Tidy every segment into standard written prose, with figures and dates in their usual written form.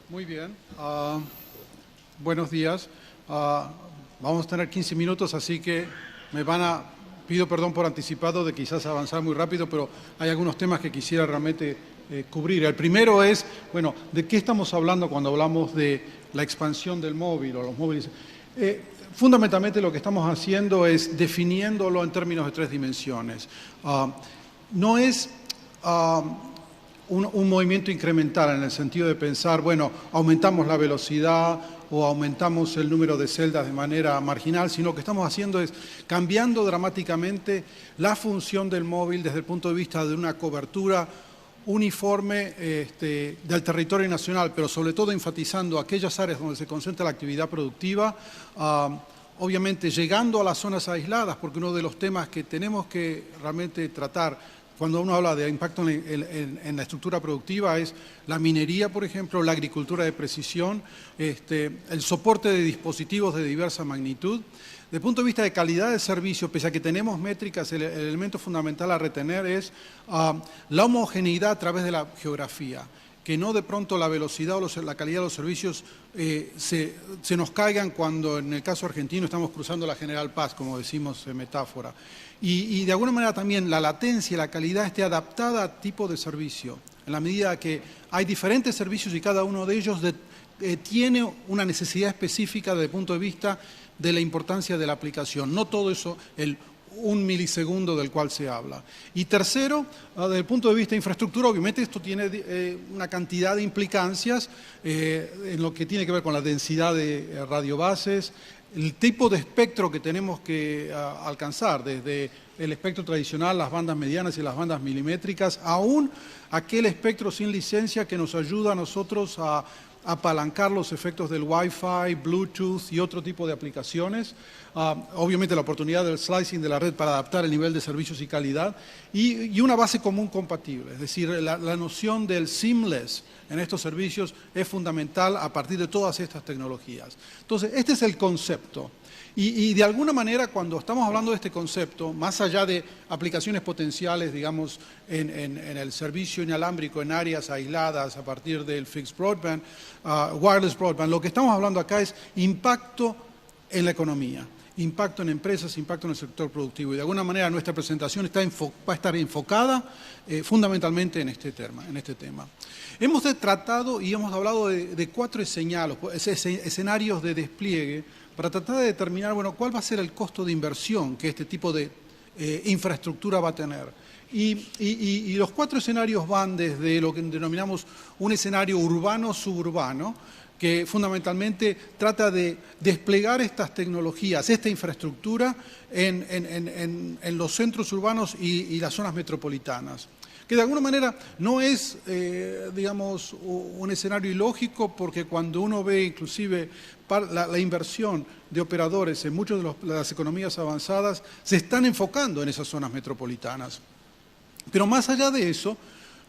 Muy bien. Buenos días. Vamos a tener 15 minutos, así que pido perdón por anticipado de quizás avanzar muy rápido, pero hay algunos temas que quisiera realmente cubrir. El primero es, bueno, ¿de qué estamos hablando cuando hablamos de la expansión del móvil o los móviles? Fundamentalmente lo que estamos haciendo es definiéndolo en términos de tres dimensiones. No es un movimiento incremental en el sentido de pensar, bueno, aumentamos la velocidad o aumentamos el número de celdas de manera marginal, sino que estamos haciendo es cambiando dramáticamente la función del móvil desde el punto de vista de una cobertura uniforme del territorio nacional, pero sobre todo enfatizando aquellas áreas donde se concentra la actividad productiva, obviamente llegando a las zonas aisladas, porque uno de los temas que tenemos que realmente tratar cuando uno habla de impacto en la estructura productiva es la minería, por ejemplo, la agricultura de precisión, el soporte de dispositivos de diversa magnitud. Desde el punto de vista de calidad de servicio, pese a que tenemos métricas, el elemento fundamental a retener es la homogeneidad a través de la geografía, que no de pronto la velocidad o la calidad de los servicios se nos caigan cuando en el caso argentino estamos cruzando la General Paz, como decimos en metáfora. Y de alguna manera también la latencia y la calidad esté adaptada a tipo de servicio, en la medida que hay diferentes servicios y cada uno de ellos tiene una necesidad específica desde el punto de vista de la importancia de la aplicación. No todo eso, el 1 milisegundo del cual se habla. Y tercero, desde el punto de vista de infraestructura, obviamente esto tiene una cantidad de implicancias en lo que tiene que ver con la densidad de radiobases, el tipo de espectro que tenemos que alcanzar, desde el espectro tradicional, las bandas medianas y las bandas milimétricas, aún aquel espectro sin licencia que nos ayuda a nosotros a apalancar los efectos del Wi-Fi, Bluetooth y otro tipo de aplicaciones. Obviamente la oportunidad del slicing de la red para adaptar el nivel de servicios y calidad y una base común compatible. Es decir, la noción del seamless en estos servicios es fundamental a partir de todas estas tecnologías. Entonces, este es el concepto. Y de alguna manera, cuando estamos hablando de este concepto, más allá de aplicaciones potenciales, digamos, en el servicio inalámbrico en áreas aisladas a partir del fixed broadband, wireless broadband, lo que estamos hablando acá es impacto en la economía, impacto en empresas, impacto en el sector productivo. Y de alguna manera nuestra presentación va a estar enfocada fundamentalmente en este tema. Hemos tratado y hemos hablado de 4 escenarios de despliegue para tratar de determinar, bueno, cuál va a ser el costo de inversión que este tipo de infraestructura va a tener. Y los 4 escenarios van desde lo que denominamos un escenario urbano-suburbano, que fundamentalmente trata de desplegar estas tecnologías, esta infraestructura en los centros urbanos y las zonas metropolitanas. Que de alguna manera no es, digamos, un escenario ilógico, porque cuando uno ve inclusive la inversión de operadores en muchas de las economías avanzadas, se están enfocando en esas zonas metropolitanas. Pero más allá de eso,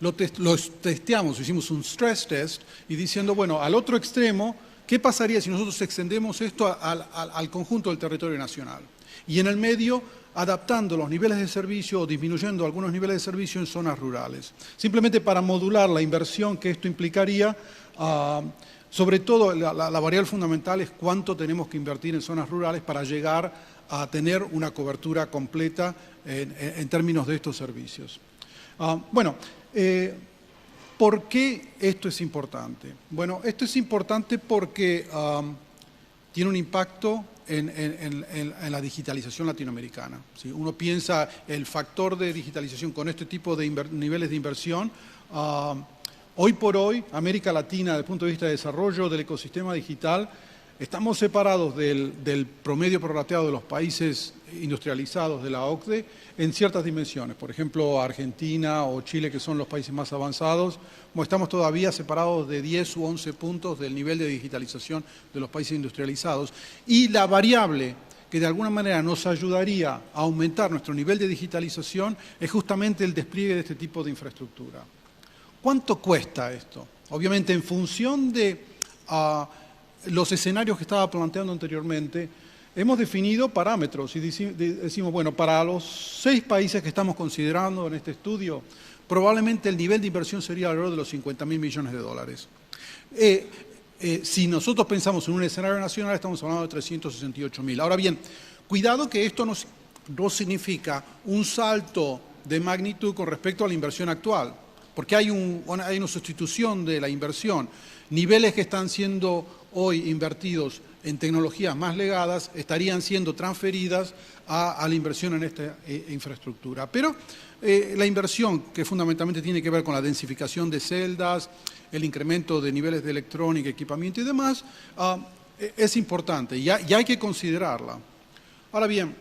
los testeamos, hicimos un stress test y diciendo, bueno, al otro extremo, ¿qué pasaría si nosotros extendemos esto al conjunto del territorio nacional? Y en el medio, adaptando los niveles de servicio o disminuyendo algunos niveles de servicio en zonas rurales. Simplemente para modular la inversión que esto implicaría, sobre todo la variable fundamental es cuánto tenemos que invertir en zonas rurales para llegar a tener una cobertura completa en términos de estos servicios. ¿Por qué esto es importante? Bueno, esto es importante porque tiene un impacto en la digitalización latinoamericana. ¿Sí? Uno piensa el factor de digitalización con este tipo de niveles de inversión. Hoy por hoy, América Latina, desde el punto de vista de desarrollo del ecosistema digital, estamos separados del promedio prorrateado de los países industrializados de la OCDE en ciertas dimensiones. Por ejemplo, Argentina o Chile, que son los países más avanzados, estamos todavía separados de 10 u 11 puntos del nivel de digitalización de los países industrializados. Y la variable que de alguna manera nos ayudaría a aumentar nuestro nivel de digitalización es justamente el despliegue de este tipo de infraestructura. ¿Cuánto cuesta esto? Obviamente, en función de los escenarios que estaba planteando anteriormente, hemos definido parámetros y decimos, bueno, para los 6 países que estamos considerando en este estudio, probablemente el nivel de inversión sería alrededor de los 50.000 millones de dólares. Si nosotros pensamos en un escenario nacional, estamos hablando de 368.000. Ahora bien, cuidado que esto no significa un salto de magnitud con respecto a la inversión actual, porque hay una sustitución de la inversión. Niveles que están siendo hoy invertidos en tecnologías más legadas estarían siendo transferidas a la inversión en esta infraestructura. Pero la inversión, que fundamentalmente tiene que ver con la densificación de celdas, el incremento de niveles de electrónica, equipamiento y demás, es importante y hay que considerarla. Ahora bien,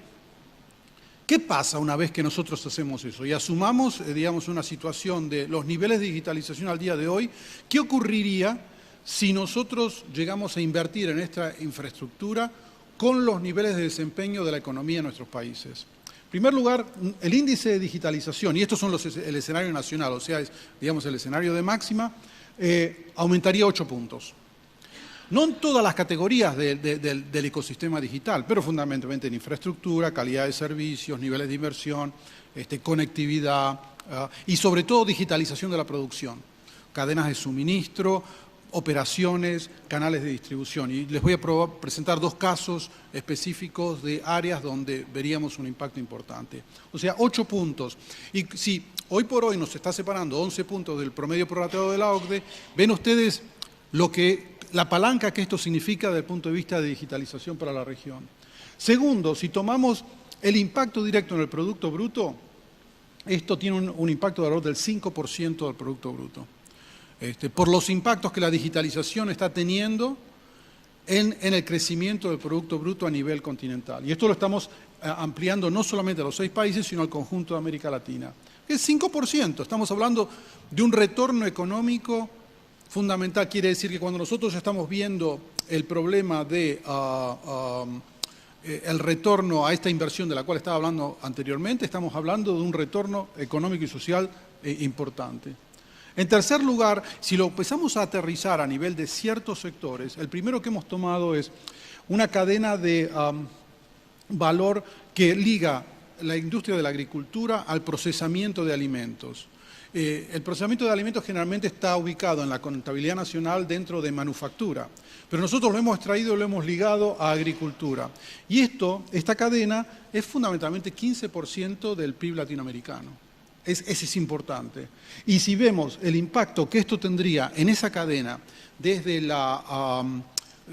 ¿qué pasa una vez que nosotros hacemos eso y asumamos, digamos, una situación de los niveles de digitalización al día de hoy? ¿Qué ocurriría si nosotros llegamos a invertir en esta infraestructura con los niveles de desempeño de la economía en nuestros países? En primer lugar, el índice de digitalización, y estos son el escenario nacional, o sea, digamos, el escenario de máxima, aumentaría 8 puntos. No en todas las categorías del ecosistema digital, pero fundamentalmente en infraestructura, calidad de servicios, niveles de inversión, conectividad y sobre todo digitalización de la producción, cadenas de suministro, operaciones, canales de distribución. Y les voy a presentar 2 casos específicos de áreas donde veríamos un impacto importante. O sea, 8 puntos. Y si hoy por hoy nos está separando 11 puntos del promedio prorrateo de la OCDE, ven ustedes la palanca que esto significa desde el punto de vista de digitalización para la región. Segundo, si tomamos el impacto directo en el Producto Bruto, esto tiene un impacto de alrededor del 5% del Producto Bruto. Por los impactos que la digitalización está teniendo en el crecimiento del Producto Bruto a nivel continental. Y esto lo estamos ampliando no solamente a los 6 países, sino al conjunto de América Latina. Es 5%, estamos hablando de un retorno económico fundamental. Quiere decir que cuando nosotros estamos viendo el problema de el retorno a esta inversión de la cual estaba hablando anteriormente, estamos hablando de un retorno económico y social importante. En tercer lugar, si lo empezamos a aterrizar a nivel de ciertos sectores, el primero que hemos tomado es una cadena de valor que liga la industria de la agricultura al procesamiento de alimentos. El procesamiento de alimentos generalmente está ubicado en la contabilidad nacional dentro de manufactura, pero nosotros lo hemos extraído y lo hemos ligado a agricultura. Y esta cadena es fundamentalmente 15% del PIB latinoamericano. Ese es importante. Y si vemos el impacto que esto tendría en esa cadena, desde la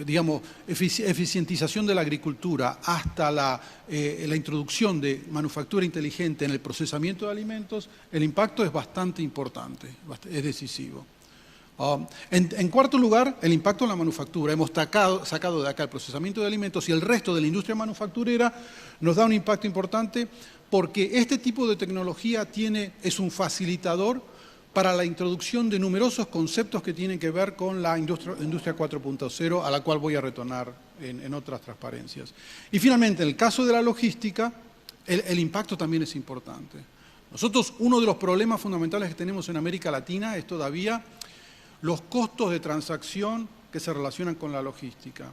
digamos, eficientización de la agricultura hasta la introducción de manufactura inteligente en el procesamiento de alimentos, el impacto es bastante importante, es decisivo. En cuarto lugar, el impacto en la manufactura. Hemos sacado de acá el procesamiento de alimentos y el resto de la industria manufacturera nos da un impacto importante porque este tipo de tecnología es un facilitador para la introducción de numerosos conceptos que tienen que ver con la industria 4.0, a la cual voy a retornar en otras transparencias. Y finalmente, en el caso de la logística, el impacto también es importante. Nosotros, uno de los problemas fundamentales que tenemos en América Latina es todavía los costos de transacción que se relacionan con la logística.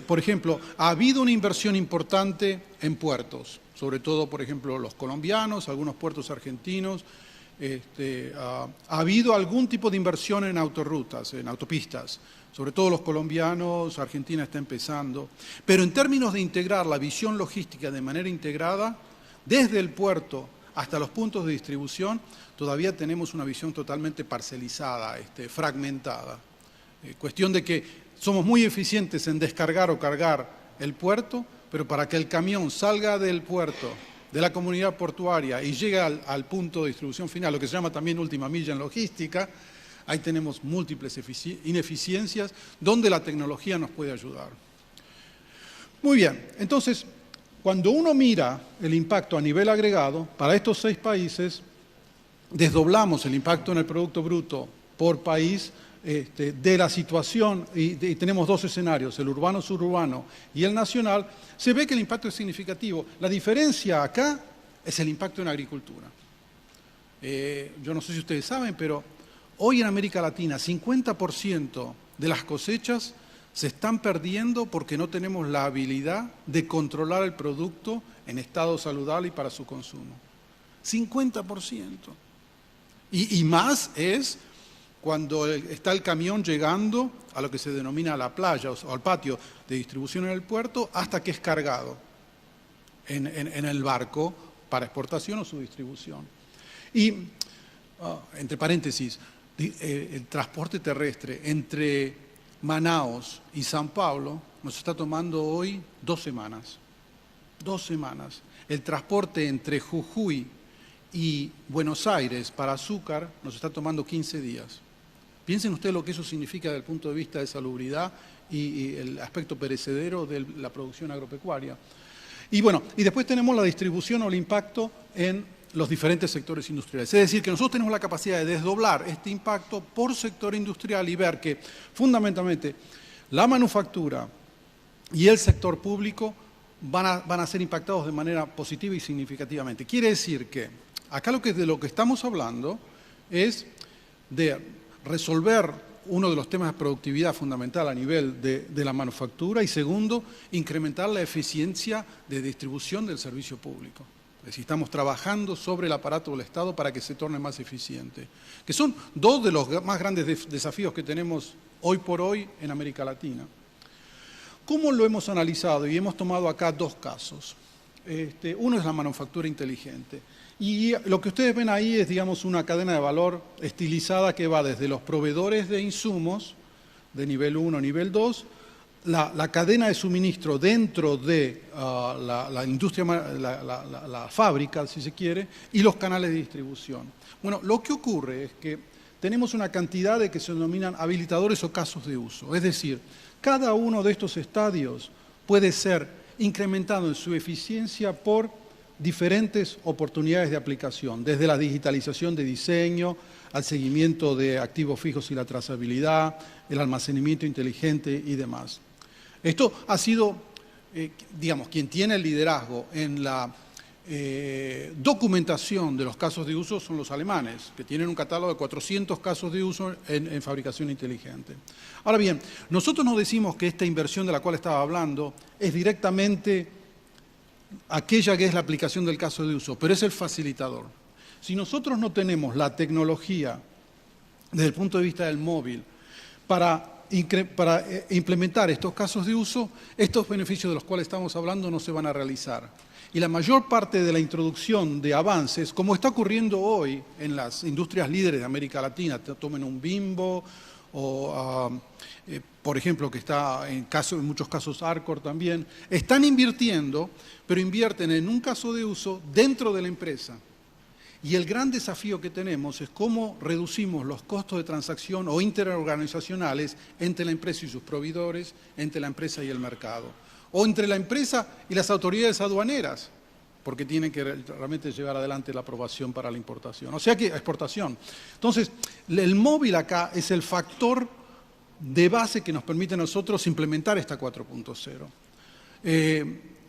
Por ejemplo, ha habido una inversión importante en puertos, sobre todo, por ejemplo, los colombianos, algunos puertos argentinos. Ha habido algún tipo de inversión en autorrutas, en autopistas, sobre todo los colombianos, Argentina está empezando. Pero en términos de integrar la visión logística de manera integrada, desde el puerto hasta los puntos de distribución, todavía tenemos una visión totalmente parcelizada, fragmentada. Cuestión de que somos muy eficientes en descargar o cargar el puerto, pero para que el camión salga del puerto, de la comunidad portuaria y llegue al punto de distribución final, lo que se llama también última milla en logística, ahí tenemos múltiples ineficiencias donde la tecnología nos puede ayudar. Muy bien, entonces, cuando uno mira el impacto a nivel agregado, para estos 6 países, desdoblamos el impacto en el Producto Bruto por país de la situación, y tenemos 2 escenarios, el urbano-suburbano y el nacional, se ve que el impacto es significativo. La diferencia acá es el impacto en agricultura. Yo no sé si ustedes saben, pero hoy en América Latina 50% de las cosechas se están perdiendo porque no tenemos la habilidad de controlar el producto en estado saludable y para su consumo. 50%. Y más es cuando está el camión llegando a lo que se denomina la playa o al patio de distribución en el puerto hasta que es cargado en el barco para exportación o su distribución. Y, entre paréntesis, el transporte terrestre entre Manaos y San Pablo nos está tomando hoy 2 semanas. 2 semanas. El transporte entre Jujuy y Buenos Aires para azúcar nos está tomando 15 días. Piensen ustedes lo que eso significa desde el punto de vista de salubridad y el aspecto perecedero de la producción agropecuaria. Y bueno, y después tenemos la distribución o el impacto en los diferentes sectores industriales. Es decir, que nosotros tenemos la capacidad de desdoblar este impacto por sector industrial y ver que fundamentalmente la manufactura y el sector público van a ser impactados de manera positiva y significativamente. Quiere decir que acá de lo que estamos hablando es de resolver uno de los temas de productividad fundamental a nivel de la manufactura y segundo, incrementar la eficiencia de distribución del servicio público. Es decir, estamos trabajando sobre el aparato del Estado para que se torne más eficiente, que son 2 de los más grandes desafíos que tenemos hoy por hoy en América Latina. ¿Cómo lo hemos analizado? Y hemos tomado acá 2 casos. Uno es la manufactura inteligente. Y lo que ustedes ven ahí es, digamos, una cadena de valor estilizada que va desde los proveedores de insumos, de nivel 1 a nivel 2, la cadena de suministro dentro de la industria, la fábrica, si se quiere, y los canales de distribución. Bueno, lo que ocurre es que tenemos una cantidad de que se denominan habilitadores o casos de uso. Es decir, cada uno de estos estadios puede ser incrementado en su eficiencia por diferentes oportunidades de aplicación, desde la digitalización de diseño, al seguimiento de activos fijos y la trazabilidad, el almacenamiento inteligente y demás. Esto ha sido, digamos, quien tiene el liderazgo en la documentación de los casos de uso son los alemanes, que tienen un catálogo de 400 casos de uso en fabricación inteligente. Ahora bien, nosotros no decimos que esta inversión de la cual estaba hablando es directamente aquella que es la aplicación del caso de uso, pero es el facilitador. Si nosotros no tenemos la tecnología desde el punto de vista del móvil para implementar estos casos de uso, estos beneficios de los cuales estamos hablando no se van a realizar. Y la mayor parte de la introducción de avances, como está ocurriendo hoy en las industrias líderes de América Latina, tomen un Bimbo o, por ejemplo, que está en muchos casos Arcor también, están invirtiendo, pero invierten en un caso de uso dentro de la empresa. Y el gran desafío que tenemos es cómo reducimos los costos de transacción o interorganizacionales entre la empresa y sus proveedores, entre la empresa y el mercado, o entre la empresa y las autoridades aduaneras, porque tienen que realmente llevar adelante la aprobación para la importación, o sea que exportación. Entonces, el móvil acá es el factor de base que nos permite a nosotros implementar esta 4.0.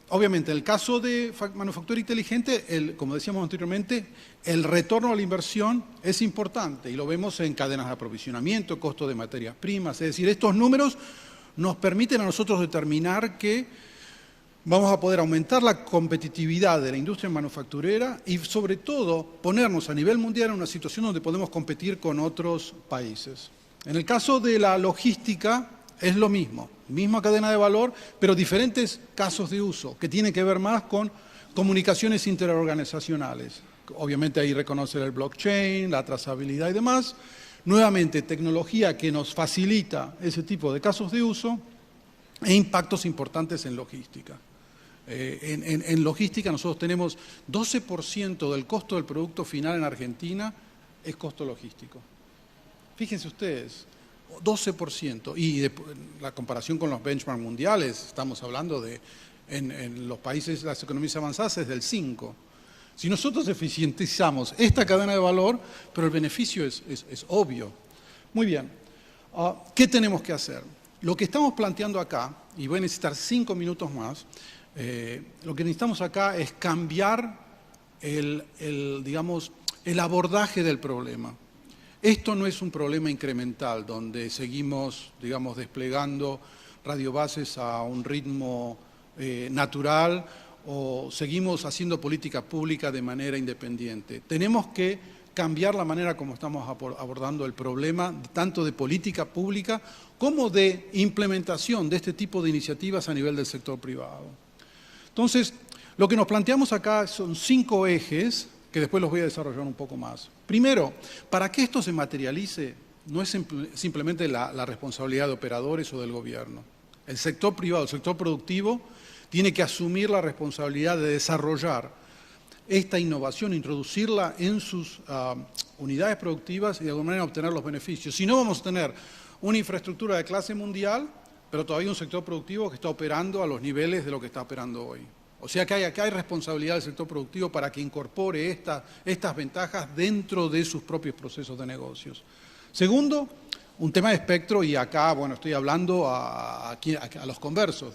Obviamente, en el caso de manufactura inteligente, como decíamos anteriormente, el retorno a la inversión es importante y lo vemos en cadenas de aprovisionamiento, costo de materias primas. Es decir, estos números nos permiten a nosotros determinar que vamos a poder aumentar la competitividad de la industria manufacturera y, sobre todo, ponernos a nivel mundial en una situación donde podemos competir con otros países. En el caso de la logística, es lo mismo, misma cadena de valor, pero diferentes casos de uso, que tienen que ver más con comunicaciones interorganizacionales. Obviamente ahí reconocer el blockchain, la trazabilidad y demás. Nuevamente, tecnología que nos facilita ese tipo de casos de uso e impactos importantes en logística. En logística nosotros tenemos 12% del costo del producto final en Argentina es costo logístico. Fíjense ustedes. 12%, y la comparación con los benchmarks mundiales, estamos hablando de, en los países, las economías avanzadas es del 5%. Si nosotros eficientizamos esta cadena de valor, pero el beneficio es obvio. Muy bien, ¿qué tenemos que hacer? Lo que estamos planteando acá, y voy a necesitar 5 minutos más, lo que necesitamos acá es cambiar digamos, el abordaje del problema. Esto no es un problema incremental, donde seguimos, digamos, desplegando radiobases a un ritmo natural o seguimos haciendo política pública de manera independiente. Tenemos que cambiar la manera como estamos abordando el problema, tanto de política pública como de implementación de este tipo de iniciativas a nivel del sector privado. Entonces, lo que nos planteamos acá son 5 ejes, que después los voy a desarrollar un poco más. Primero, para que esto se materialice, no es simplemente la responsabilidad de operadores o del gobierno. El sector privado, el sector productivo, tiene que asumir la responsabilidad de desarrollar esta innovación, introducirla en sus unidades productivas y de alguna manera obtener los beneficios. Si no, vamos a tener una infraestructura de clase mundial, pero todavía un sector productivo que está operando a los niveles de lo que está operando hoy. O sea que hay responsabilidad del sector productivo para que incorpore estas ventajas dentro de sus propios procesos de negocios. Segundo, un tema de espectro, y acá, bueno, estoy hablando a los conversos,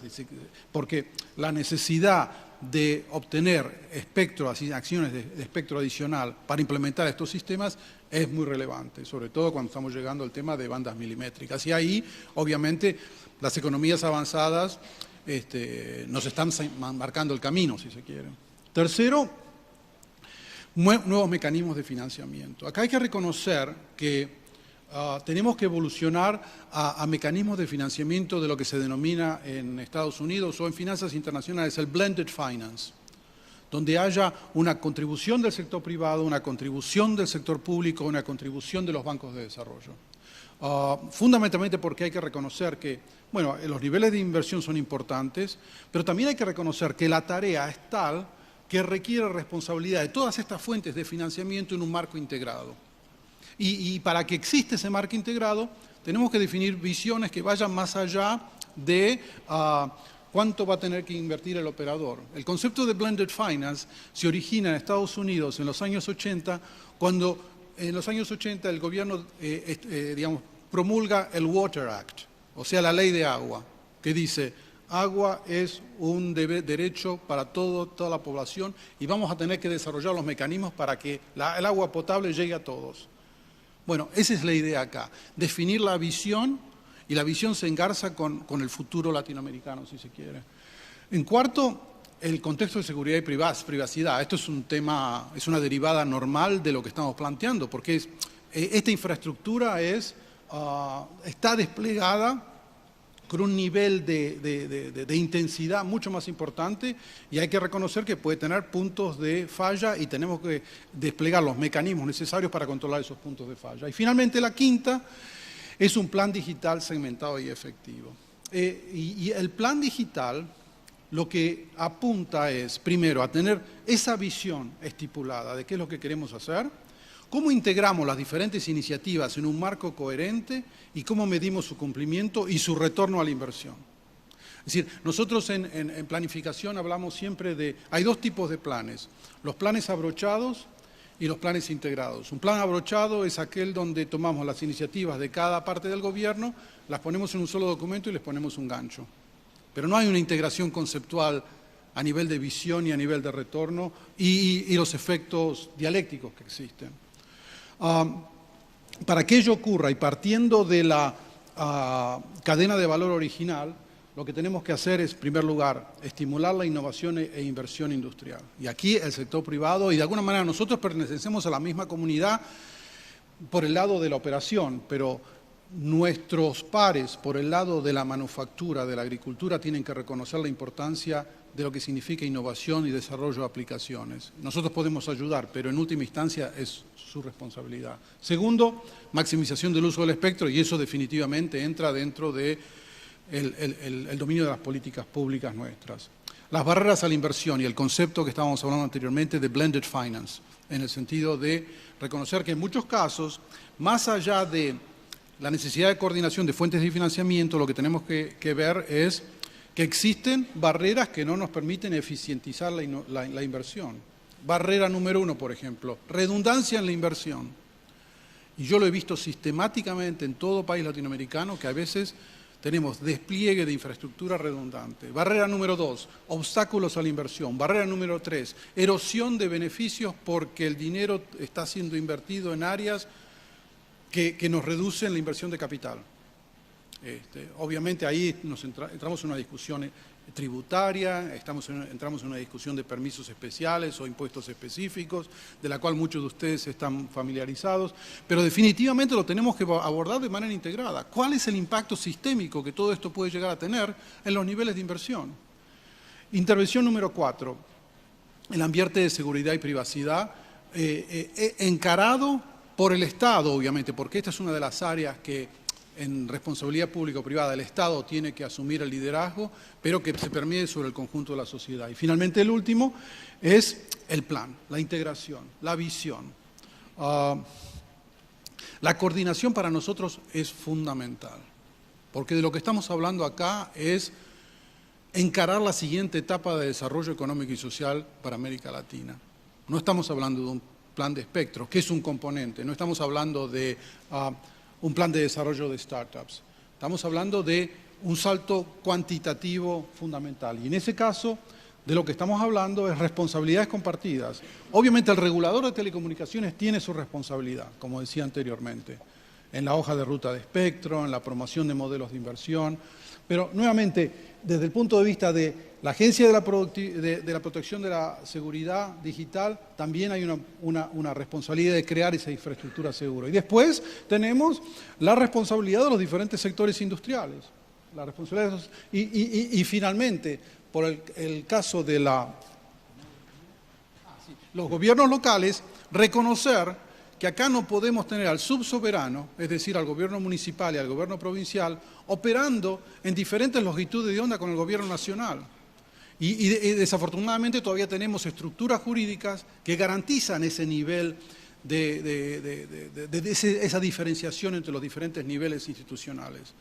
porque la necesidad de obtener espectro, acciones de espectro adicional para implementar estos sistemas es muy relevante, sobre todo cuando estamos llegando al tema de bandas milimétricas. Y ahí, obviamente, las economías avanzadas nos están marcando el camino, si se quiere. Tercero, nuevos mecanismos de financiamiento. Acá hay que reconocer que tenemos que evolucionar a mecanismos de financiamiento de lo que se denomina en Estados Unidos o en finanzas internacionales el blended finance, donde haya una contribución del sector privado, una contribución del sector público, una contribución de los bancos de desarrollo. Fundamentalmente porque hay que reconocer que, bueno, los niveles de inversión son importantes, pero también hay que reconocer que la tarea es tal que requiere responsabilidad de todas estas fuentes de financiamiento en un marco integrado. Y para que exista ese marco integrado, tenemos que definir visiones que vayan más allá de cuánto va a tener que invertir el operador. El concepto de blended finance se origina en Estados Unidos en los años 80, cuando en los años 80 el gobierno promulga el Water Act, o sea, la ley de agua, que dice: agua es un derecho para toda la población y vamos a tener que desarrollar los mecanismos para que el agua potable llegue a todos. Bueno, esa es la idea acá, definir la visión, y la visión se engarza con el futuro latinoamericano, si se quiere. En cuarto, el contexto de seguridad y privacidad. Esto es un tema, es una derivada normal de lo que estamos planteando, porque esta infraestructura está desplegada con un nivel de intensidad mucho más importante, y hay que reconocer que puede tener puntos de falla y tenemos que desplegar los mecanismos necesarios para controlar esos puntos de falla. Y finalmente la quinta es un plan digital segmentado y efectivo. Y el plan digital lo que apunta es, primero, a tener esa visión estipulada de qué es lo que queremos hacer, cómo integramos las diferentes iniciativas en un marco coherente y cómo medimos su cumplimiento y su retorno a la inversión. Es decir, nosotros en planificación hablamos siempre de... Hay 2 tipos de planes: los planes abrochados y los planes integrados. Un plan abrochado es aquel donde tomamos las iniciativas de cada parte del gobierno, las ponemos en un solo documento y les ponemos un gancho. Pero no hay una integración conceptual a nivel de visión y a nivel de retorno y los efectos dialécticos que existen. Para que ello ocurra, y partiendo de la cadena de valor original, lo que tenemos que hacer es, en primer lugar, estimular la innovación e inversión industrial. Y aquí el sector privado, y de alguna manera nosotros pertenecemos a la misma comunidad por el lado de la operación, pero nuestros pares por el lado de la manufactura, de la agricultura, tienen que reconocer la importancia de lo que significa innovación y desarrollo de aplicaciones. Nosotros podemos ayudar, pero en última instancia es su responsabilidad. Segundo, maximización del uso del espectro, y eso definitivamente entra dentro del dominio de las políticas públicas nuestras. Las barreras a la inversión y el concepto que estábamos hablando anteriormente de blended finance, en el sentido de reconocer que en muchos casos, más allá de la necesidad de coordinación de fuentes de financiamiento, lo que tenemos que ver es que existen barreras que no nos permiten eficientizar la inversión. Barrera número 1, por ejemplo, redundancia en la inversión. Y yo lo he visto sistemáticamente en todo país latinoamericano, que a veces tenemos despliegue de infraestructura redundante. Barrera número 2, obstáculos a la inversión. Barrera número 3, erosión de beneficios porque el dinero está siendo invertido en áreas que nos reducen la inversión de capital. Obviamente ahí entramos en una discusión tributaria, entramos en una discusión de permisos especiales o impuestos específicos, de la cual muchos de ustedes están familiarizados, pero definitivamente lo tenemos que abordar de manera integrada. ¿Cuál es el impacto sistémico que todo esto puede llegar a tener en los niveles de inversión? Intervención número 4, el ambiente de seguridad y privacidad, encarado por el Estado, obviamente, porque esta es una de las áreas que en responsabilidad pública o privada el Estado tiene que asumir el liderazgo, pero que se permee sobre el conjunto de la sociedad. Y finalmente el último es el plan, la integración, la visión. La coordinación para nosotros es fundamental, porque de lo que estamos hablando acá es encarar la siguiente etapa de desarrollo económico y social para América Latina. No estamos hablando de un plan de espectro, que es un componente, no estamos hablando de un plan de desarrollo de startups. Estamos hablando de un salto cuantitativo fundamental. Y en ese caso, de lo que estamos hablando es responsabilidades compartidas. Obviamente el regulador de telecomunicaciones tiene su responsabilidad, como decía anteriormente, en la hoja de ruta de espectro, en la promoción de modelos de inversión, pero nuevamente, desde el punto de vista de la Agencia de la Protección de la Seguridad Digital, también hay una responsabilidad de crear esa infraestructura segura. Y después tenemos la responsabilidad de los diferentes sectores industriales. La responsabilidad y finalmente, por el caso de los gobiernos locales, reconocer que acá no podemos tener al subsoberano, es decir, al gobierno municipal y al gobierno provincial, operando en diferentes longitudes de onda con el gobierno nacional. Y desafortunadamente todavía tenemos estructuras jurídicas que garantizan ese nivel esa diferenciación entre los diferentes niveles institucionales.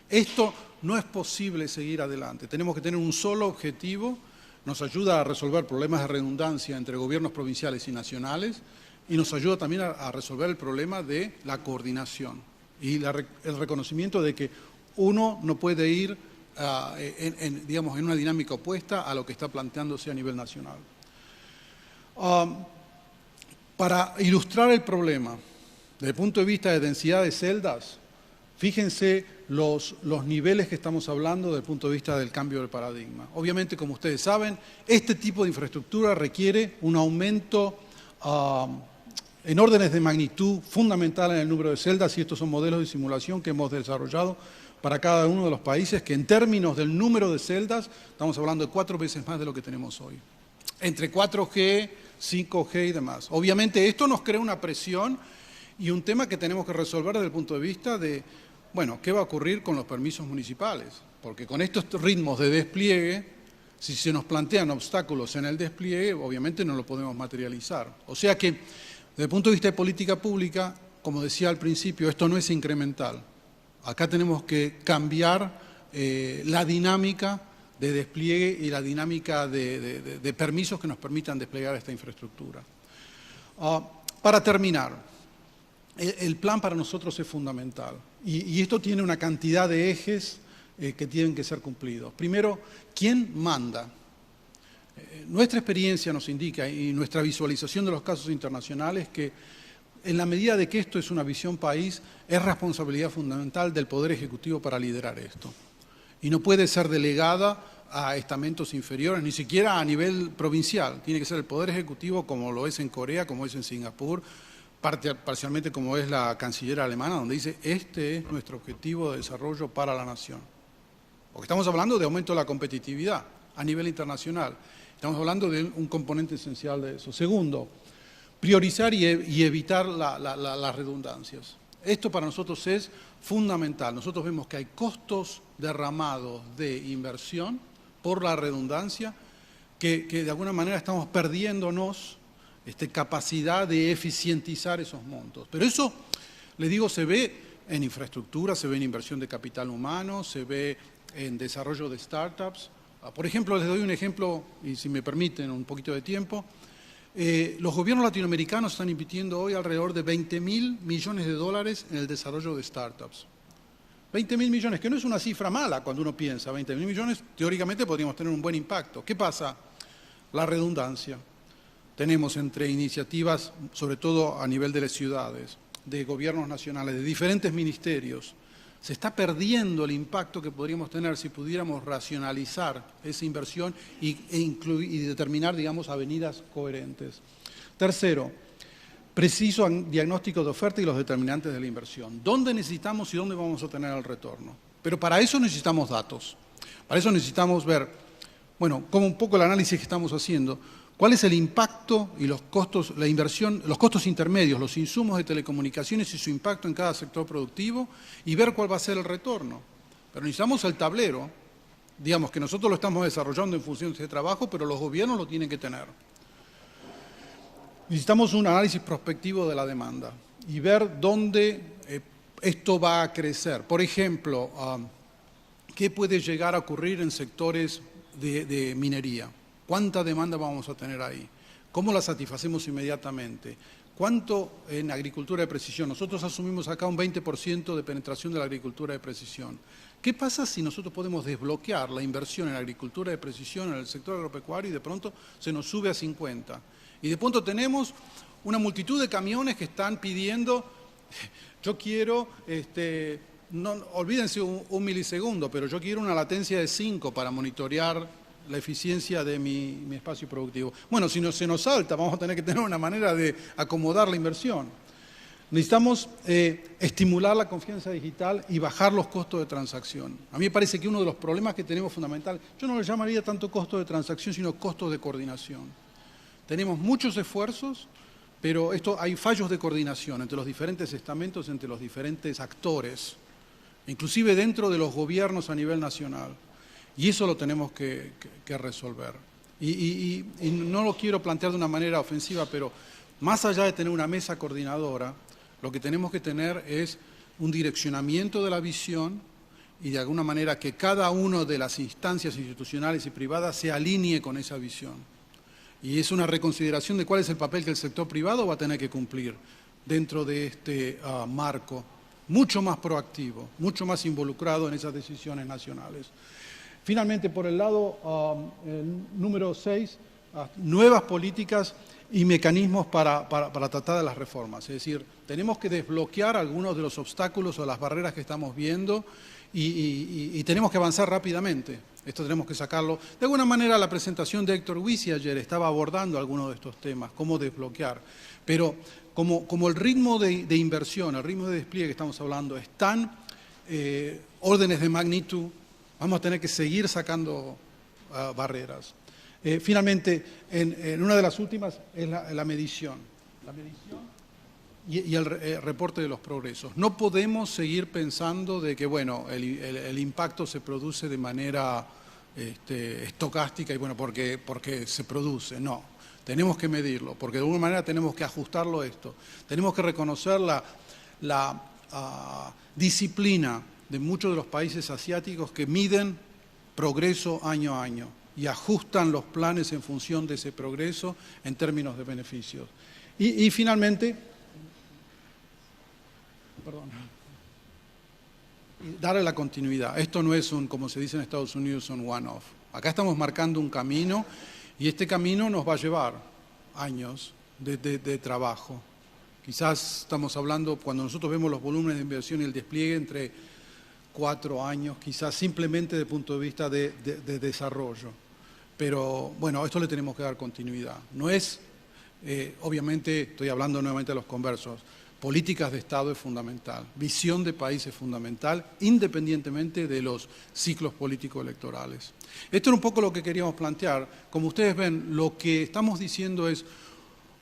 Esto no es posible seguir adelante. Tenemos que tener un solo objetivo, nos ayuda a resolver problemas de redundancia entre gobiernos provinciales y nacionales, y nos ayuda también a resolver el problema de la coordinación y el reconocimiento de que uno no puede ir digamos, en una dinámica opuesta a lo que está planteándose a nivel nacional. Para ilustrar el problema, desde el punto de vista de densidad de celdas, fíjense los niveles que estamos hablando desde el punto de vista del cambio del paradigma. Obviamente, como ustedes saben, este tipo de infraestructura requiere un aumento en órdenes de magnitud fundamental en el número de celdas, y estos son modelos de simulación que hemos desarrollado para cada uno de los países, que en términos del número de celdas estamos hablando de 4 veces más de lo que tenemos hoy, entre 4G, 5G y demás. Obviamente esto nos crea una presión y un tema que tenemos que resolver desde el punto de vista de, bueno, ¿qué va a ocurrir con los permisos municipales? Porque con estos ritmos de despliegue, si se nos plantean obstáculos en el despliegue, obviamente no lo podemos materializar. O sea que, desde el punto de vista de política pública, como decía al principio, esto no es incremental. Acá tenemos que cambiar la dinámica de despliegue y la dinámica de permisos que nos permitan desplegar esta infraestructura. Para terminar, el plan para nosotros es fundamental y esto tiene una cantidad de ejes que tienen que ser cumplidos. Primero, ¿quién manda? Nuestra experiencia nos indica y nuestra visualización de los casos internacionales que en la medida de que esto es una visión país, es responsabilidad fundamental del Poder Ejecutivo para liderar esto. Y no puede ser delegada a estamentos inferiores, ni siquiera a nivel provincial. Tiene que ser el Poder Ejecutivo, como lo es en Corea, como es en Singapur, parcialmente como es la canciller alemana, donde dice, este es nuestro objetivo de desarrollo para la nación. Porque estamos hablando de aumento de la competitividad a nivel internacional. Estamos hablando de un componente esencial de eso. Segundo, priorizar y evitar las redundancias. Esto para nosotros es fundamental. Nosotros vemos que hay costos derramados de inversión por la redundancia que de alguna manera estamos perdiéndonos capacidad de eficientizar esos montos. Pero eso, les digo, se ve en infraestructura, se ve en inversión de capital humano, se ve en desarrollo de startups. Por ejemplo, les doy un ejemplo, y si me permiten un poquito de tiempo. Los gobiernos latinoamericanos están invirtiendo hoy alrededor de 20.000 millones de dólares en el desarrollo de startups. 20.000 millones, que no es una cifra mala cuando uno piensa. 20.000 millones, teóricamente podríamos tener un buen impacto. ¿Qué pasa? La redundancia. Tenemos entre iniciativas, sobre todo a nivel de las ciudades, de gobiernos nacionales, de diferentes ministerios, Se está perdiendo el impacto que podríamos tener si pudiéramos racionalizar esa inversión y determinar, digamos, avenidas coherentes. Tercero, preciso diagnóstico de oferta y los determinantes de la inversión. ¿Dónde necesitamos y dónde vamos a tener el retorno? Pero para eso necesitamos datos. Para eso necesitamos ver, bueno, como un poco el análisis que estamos haciendo, cuál es el impacto y los costos, la inversión, los costos intermedios, los insumos de telecomunicaciones y su impacto en cada sector productivo y ver cuál va a ser el retorno. Pero necesitamos el tablero, digamos que nosotros lo estamos desarrollando en función de ese trabajo, pero los gobiernos lo tienen que tener. Necesitamos un análisis prospectivo de la demanda y ver dónde esto va a crecer. Por ejemplo, ¿qué puede llegar a ocurrir en sectores de minería? ¿Cuánta demanda vamos a tener ahí? ¿Cómo la satisfacemos inmediatamente? ¿Cuánto en agricultura de precisión? Nosotros asumimos acá un 20% de penetración de la agricultura de precisión. ¿Qué pasa si nosotros podemos desbloquear la inversión en agricultura de precisión en el sector agropecuario y de pronto se nos sube a 50%? Y de pronto tenemos una multitud de camiones que están pidiendo, yo quiero, no, olvídense un milisegundo, pero yo quiero una latencia de 5 para monitorear la eficiencia de mi espacio productivo. Bueno, si no, se nos salta, vamos a tener que tener una manera de acomodar la inversión. Necesitamos estimular la confianza digital y bajar los costos de transacción. A mí me parece que uno de los problemas que tenemos fundamental, yo no le llamaría tanto costo de transacción, sino costos de coordinación. Tenemos muchos esfuerzos, pero hay fallos de coordinación entre los diferentes estamentos, entre los diferentes actores, inclusive dentro de los gobiernos a nivel nacional. Y eso lo tenemos que resolver. Y no lo quiero plantear de una manera ofensiva, pero más allá de tener una mesa coordinadora, lo que tenemos que tener es un direccionamiento de la visión y de alguna manera que cada una de las instancias institucionales y privadas se alinee con esa visión. Y es una reconsideración de cuál es el papel que el sector privado va a tener que cumplir dentro de este marco, mucho más proactivo, mucho más involucrado en esas decisiones nacionales. Finalmente, por el lado número 6, nuevas políticas y mecanismos para tratar de las reformas. Es decir, tenemos que desbloquear algunos de los obstáculos o las barreras que estamos viendo y tenemos que avanzar rápidamente. Esto tenemos que sacarlo. De alguna manera, la presentación de Héctor Huisi ayer estaba abordando algunos de estos temas, cómo desbloquear. Pero como el ritmo de inversión, el ritmo de despliegue que estamos hablando es tan órdenes de magnitud, vamos a tener que seguir sacando barreras. Finalmente, en una de las últimas es la medición. La medición y el reporte de los progresos. No podemos seguir pensando de que, bueno, el impacto se produce de manera estocástica y, bueno, porque se produce. No, tenemos que medirlo, porque de alguna manera tenemos que ajustarlo a esto. Tenemos que reconocer la disciplina de muchos de los países asiáticos que miden progreso año a año y ajustan los planes en función de ese progreso en términos de beneficios. Y finalmente, darle la continuidad. Esto no es como se dice en Estados Unidos, un one-off. Acá estamos marcando un camino y este camino nos va a llevar años de trabajo. Quizás estamos hablando, cuando nosotros vemos los volúmenes de inversión y el despliegue, entre 4 años, quizás simplemente desde el punto de vista de desarrollo. Pero bueno, esto le tenemos que dar continuidad. No es, obviamente, estoy hablando nuevamente de los conversos, políticas de Estado es fundamental, visión de país es fundamental, independientemente de los ciclos políticos electorales. Esto era un poco lo que queríamos plantear. Como ustedes ven, lo que estamos diciendo es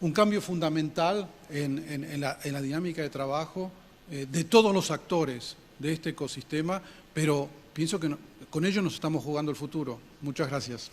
un cambio fundamental en la dinámica de trabajo de todos los actores de este ecosistema, pero pienso que con ello nos estamos jugando el futuro. Muchas gracias.